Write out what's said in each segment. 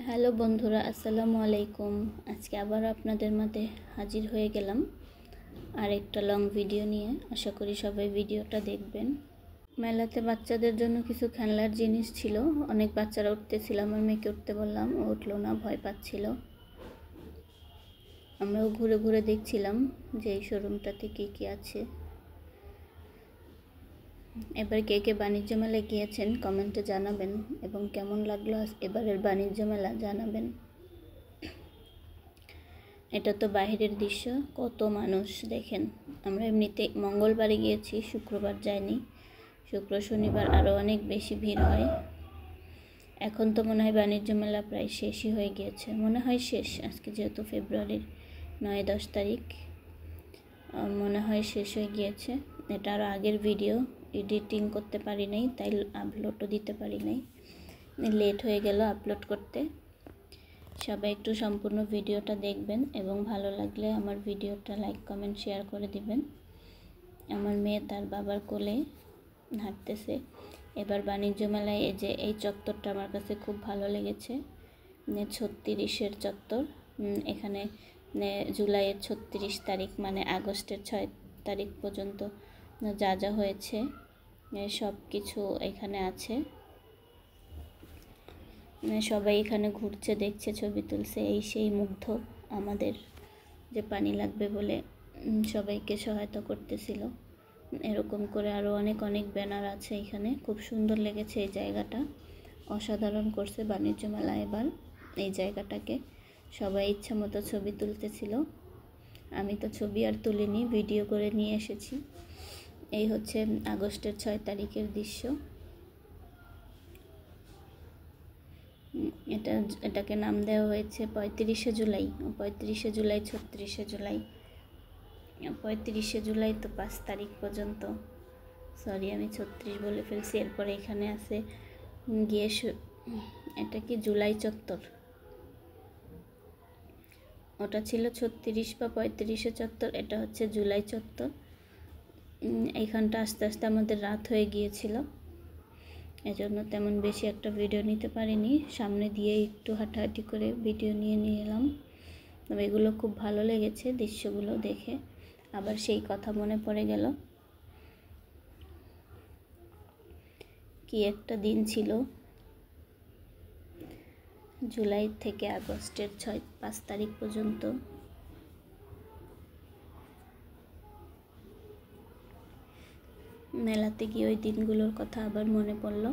Hello বন্ধুরা, আসসালামু আলাইকুম। আজকে আবার আপনাদের মধ্যে হাজির হয়ে গেলাম আর একটা লং ভিডিও নিয়ে। আশা করি সবাই ভিডিওটা দেখবেন। মেলাতে বাচ্চাদের জন্য কিছু খেলনার জিনিস ছিল। অনেক বাচ্চারা উঠতেছিল, আমার মেয়েকে উঠতে বললাম, ও উঠলো না, ভয় পাচ্ছিল। আমরাও ঘুরে ঘুরে দেখছিলাম যে এই শোরুমটাতে কী কী আছে। এবার কে কে বাণিজ্য মেলায় গিয়েছেন কমেন্টে জানাবেন এবং কেমন লাগলো এবারের বাণিজ্য মেলা জানাবেন। এটা তো বাইরের দৃশ্য, কত মানুষ দেখেন। আমরা এমনিতে মঙ্গলবারে গিয়েছি, শুক্রবার যাইনি। শুক্র শনিবার আরও অনেক বেশি ভিড় হয়। এখন তো মনে হয় বাণিজ্য মেলা প্রায় শেষই হয়ে গিয়েছে, মনে হয় শেষ। আজকে যেহেতু ফেব্রুয়ারির 9-10 তারিখ, মনে হয় শেষ হয়ে গিয়েছে। এটা আরও আগের ভিডিও, এডিটিং করতে পারি নাই, তাই আপলোডও দিতে পারি নাই, লেট হয়ে গেল আপলোড করতে। সবাই একটু সম্পূর্ণ ভিডিওটা দেখবেন এবং ভালো লাগলে আমার ভিডিওটা লাইক কমেন্ট শেয়ার করে দিবেন। আমার মেয়ে তার বাবার কোলে হাঁটতেছে। এবার বাণিজ্য মেলায় এই চত্বরটা আমার কাছে খুব ভালো লেগেছে। 36-এর চত্বর। এখানে জুলাইয়ের 36 তারিখ মানে আগস্টের 6 তারিখ পর্যন্ত যা যা হয়েছে সব কিছু এখানে আছে। সবাই এখানে ঘুরছে, দেখছে, ছবি তুলছে। সেই মুগ্ধ আমাদের যে পানি লাগবে বলে সবাইকে সহায়তা করতেছিল। এরকম করে আরও অনেক ব্যানার আছে এখানে। খুব সুন্দর লেগেছে এই জায়গাটা, অসাধারণ করছে বাণিজ্য মেলা এবার এই জায়গাটাকে। সবাই ইচ্ছা মতো ছবি তুলতেছিল। আমি তো ছবি আর তুলিনি, ভিডিও করে নিয়ে এসেছি। এই হচ্ছে আগস্টের 6 তারিখের দৃশ্য। এটাকে নাম দেওয়া হয়েছে 35শে জুলাই। 35শে জুলাই, 36শে জুলাই। 35শে জুলাই তো 5 তারিখ পর্যন্ত, সরি আমি 36 বলে ফেলছি। এরপরে এখানে আছে গিয়ে এটা কি জুলাই চত্বর, ওটা ছিল 36 বা 35শে চত্বর, এটা হচ্ছে জুলাই চত্বর। এইখানটা আস্তে আস্তে আমাদের রাত হয়ে গিয়েছিল, এজন্য তেমন বেশি একটা ভিডিও নিতে পারিনি। সামনে দিয়ে একটু হাঁটাহাঁটি করে ভিডিও নিয়ে এলাম। তবে এগুলো খুব ভালো লেগেছে দৃশ্যগুলো দেখে। আবার সেই কথা মনে পড়ে গেল, কি একটা দিন ছিল, জুলাই থেকে আগস্টের 5 তারিখ পর্যন্ত। মেলাতে গিয়ে ওই দিনগুলোর কথা আবার মনে পড়ল।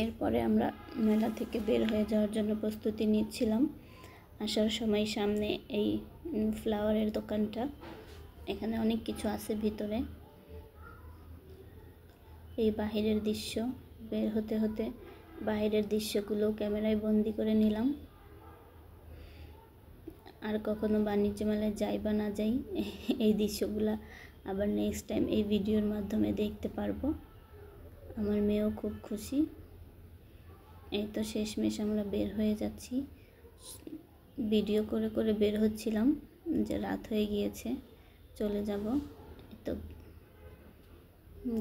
এরপরে আমরা মেলা থেকে বের হয়ে যাওয়ার জন্য প্রস্তুতি নিচ্ছিলাম। আসার সময় সামনে এই ফ্লাওয়ারের দোকানটা, এখানে অনেক কিছু আছে ভিতরে। এই বাহিরের দৃশ্য, বের হতে হতে বাহিরের দৃশ্যগুলো ক্যামেরায় বন্দি করে নিলাম। আর কখনো বাণিজ্য মেলায় যাই বা না যাই, এই দৃশ্যগুলো আবার নেক্সট টাইম এই ভিডিওর মাধ্যমে দেখতে পারবো। আমার মেয়েও খুব খুশি। এই তো শেষমেশ আমরা বের হয়ে যাচ্ছি। ভিডিও করে করে বের হচ্ছিলাম যে রাত হয়ে গিয়েছে, চলে যাব। তো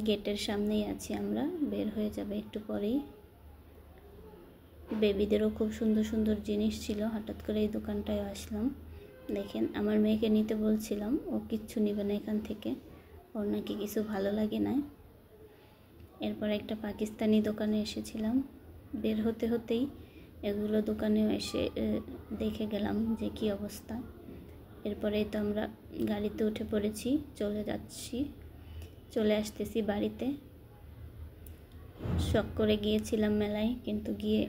গেটের সামনেই আছি আমরা, বের হয়ে যাবে একটু পরেই। বেবিদেরও খুব সুন্দর সুন্দর জিনিস ছিল, হঠাৎ করে এই দোকানটায় আসলাম। দেখেন, আমার মেয়েকে নিতে বলছিলাম, ও কিচ্ছু নেবে না এখান থেকে, ওর নাকি কিছু ভালো লাগে না। এরপর একটা পাকিস্তানি দোকানে এসেছিলাম। বের হতে হতেই এগুলো দোকানেও এসে দেখে গেলাম যে কী অবস্থা। এরপরেই তো আমরা গাড়িতে উঠে পড়েছি, চলে আসতেছি বাড়িতে। শখ করে গিয়েছিলাম মেলায়, কিন্তু গিয়ে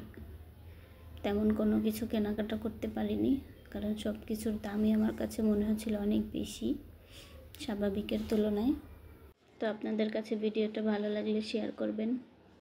তেমন কোনো কিছু কেনাকাটা করতে পারিনি, কারণ সব কিছুর দামই আমার কাছে মনে হচ্ছিল অনেক বেশি স্বাভাবিকের তুলনায়। তো আপনাদের কাছে ভিডিওটা ভালো লাগলে শেয়ার করবেন।